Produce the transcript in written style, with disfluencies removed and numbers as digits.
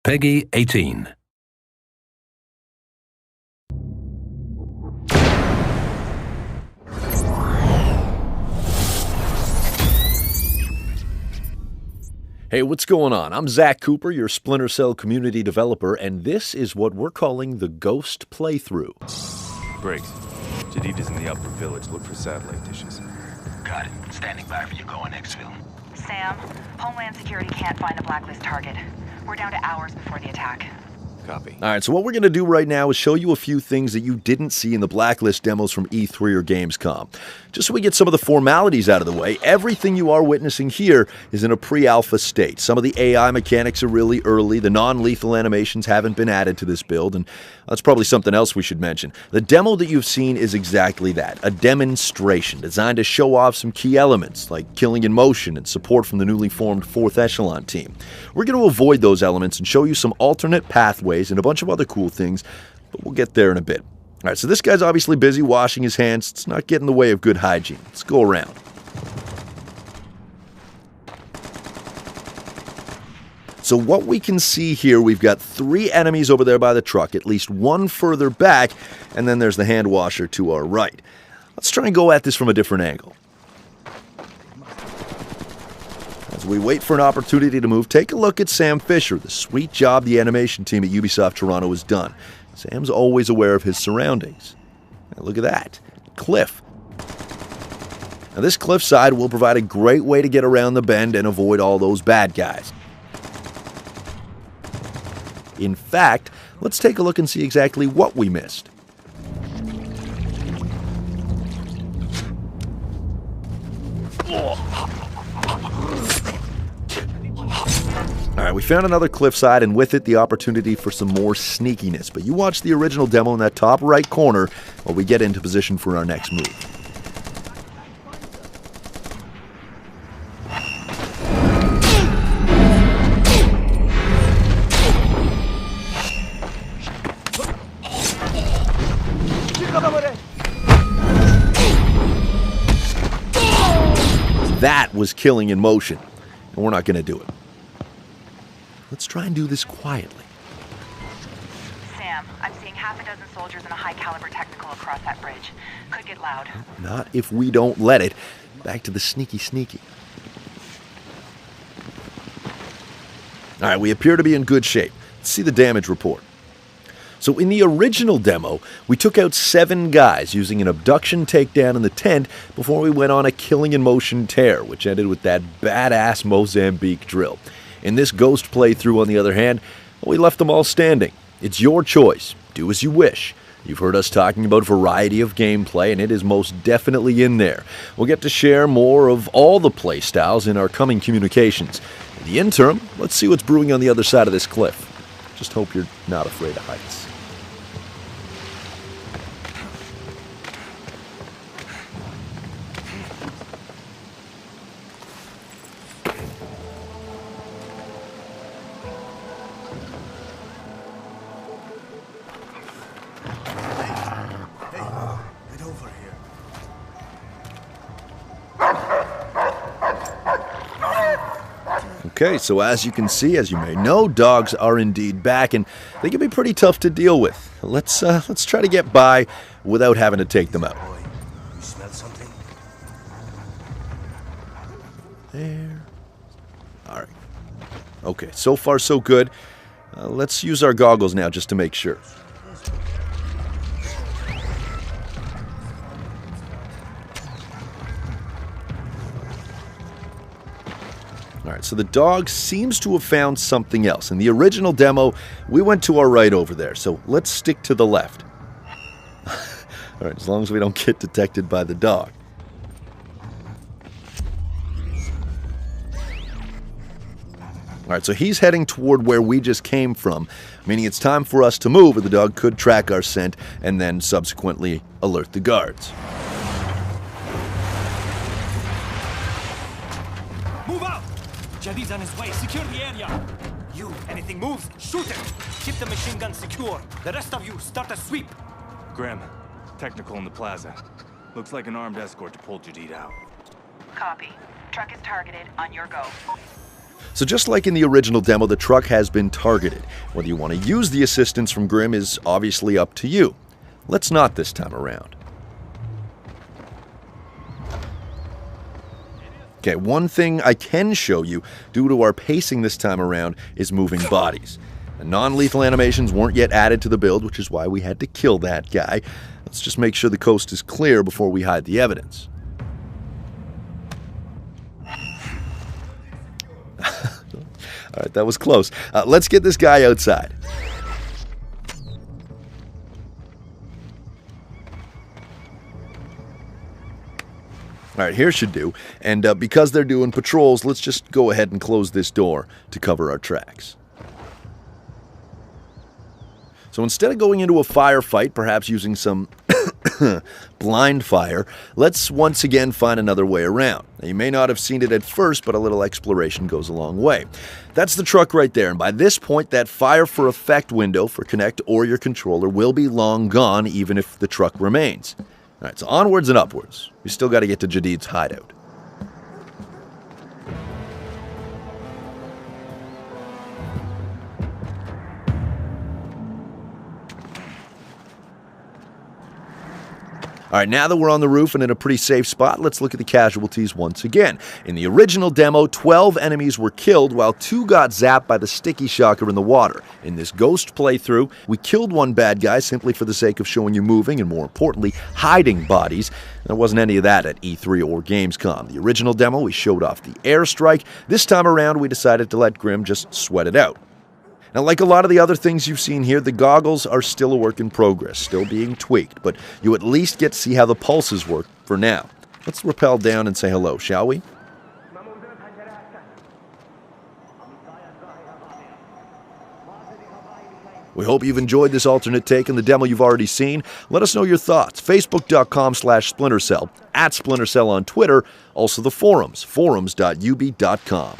Peggy 18. Hey, what's going on? I'm Zach Cooper, your Splinter Cell community developer, and this is what we're calling the Ghost Playthrough. Briggs, Jadid is in the upper village. Look for satellite dishes. Got it. Standing by for you going exfil. Sam, Homeland Security can't find the BlackList target. We're down to hours before the attack. Copy. All right, so what we're going to do right now is show you a few things that you didn't see in the BlackList demos from E3 or Gamescom. Just so we get some of the formalities out of the way, everything you are witnessing here is in a pre-alpha state. Some of the AI mechanics are really early, the non-lethal animations haven't been added to this build, and that's probably something else we should mention. The demo that you've seen is exactly that, a demonstration designed to show off some key elements, like killing in motion and support from the newly formed 4th Echelon team. We're going to avoid those elements and show you some alternate pathways and a bunch of other cool things, but we'll get there in a bit. All right, so this guy's obviously busy washing his hands. It's not getting in the way of good hygiene. Let's go around. So what we can see here, we've got 3 enemies over there by the truck, at least 1 further back, and then there's the hand washer to our right. Let's try and go at this from a different angle. As we wait for an opportunity to move, take a look at Sam Fisher, the sweet job the animation team at Ubisoft Toronto has done. Sam's always aware of his surroundings. Now look at that. Cliff. Now this cliffside will provide a great way to get around the bend and avoid all those bad guys. In fact, let's take a look and see exactly what we missed. Alright, we found another cliffside, and with it the opportunity for some more sneakiness. But you watch the original demo in that top right corner while we get into position for our next move. That was killing in motion, and we're not going to do it. Let's try and do this quietly. Sam, I'm seeing half a dozen soldiers in a high-caliber technical across that bridge. Could get loud. Not if we don't let it. Back to the sneaky. All right, we appear to be in good shape. Let's see the damage report. So in the original demo, we took out 7 guys using an abduction takedown in the tent before we went on a killing in motion tear, which ended with that badass Mozambique drill. In this Ghost playthrough, on the other hand, we left them all standing. It's your choice. Do as you wish. You've heard us talking about variety of gameplay, and it is most definitely in there. We'll get to share more of all the playstyles in our coming communications. In the interim, let's see what's brewing on the other side of this cliff. Just hope you're not afraid of heights. Okay, so as you can see, as you may know, dogs are indeed back, and they can be pretty tough to deal with. Let's try to get by without having to take them out. You smell something? There. All right. Okay, so far so good. Let's use our goggles now just to make sure. Alright, so the dog seems to have found something else. In the original demo, we went to our right over there, so let's stick to the left. Alright, as long as we don't get detected by the dog. Alright, so he's heading toward where we just came from, meaning it's time for us to move, or the dog could track our scent and then subsequently alert the guards. Move out! Jadid's on his way. Secure the area. You, anything moves, shoot it. Keep the machine gun secure. The rest of you, start a sweep. Graham, technical in the plaza. Looks like an armed escort to pull Jadid out. Copy. Truck is targeted. On your go. So just like in the original demo, the truck has been targeted. Whether you want to use the assistance from Grim is obviously up to you. Let's not this time around. Okay, one thing I can show you, due to our pacing this time around, is moving bodies. The non-lethal animations weren't yet added to the build, which is why we had to kill that guy. Let's just make sure the coast is clear before we hide the evidence. Alright, that was close. Let's get this guy outside. Alright, here should do. And because they're doing patrols, let's just go ahead and close this door to cover our tracks. So instead of going into a firefight, perhaps using some blind fire, let's once again find another way around. Now, you may not have seen it at first, but a little exploration goes a long way. That's the truck right there, and by this point, that fire for effect window for Connect or your controller will be long gone, even if the truck remains. Alright, so onwards and upwards. We still got to get to Jadid's hideout. Alright, now that we're on the roof and in a pretty safe spot, let's look at the casualties once again. In the original demo, 12 enemies were killed while 2 got zapped by the sticky shocker in the water. In this ghost playthrough, we killed one bad guy simply for the sake of showing you moving and, more importantly, hiding bodies. There wasn't any of that at E3 or Gamescom. The original demo, we showed off the airstrike. This time around, we decided to let Grim just sweat it out. Now, like a lot of the other things you've seen here, the goggles are still a work in progress, still being tweaked, but you at least get to see how the pulses work for now. Let's rappel down and say hello, shall we? We hope you've enjoyed this alternate take on the demo you've already seen. Let us know your thoughts. Facebook.com/SplinterCell, @SplinterCell on Twitter, also the forums, forums.ub.com.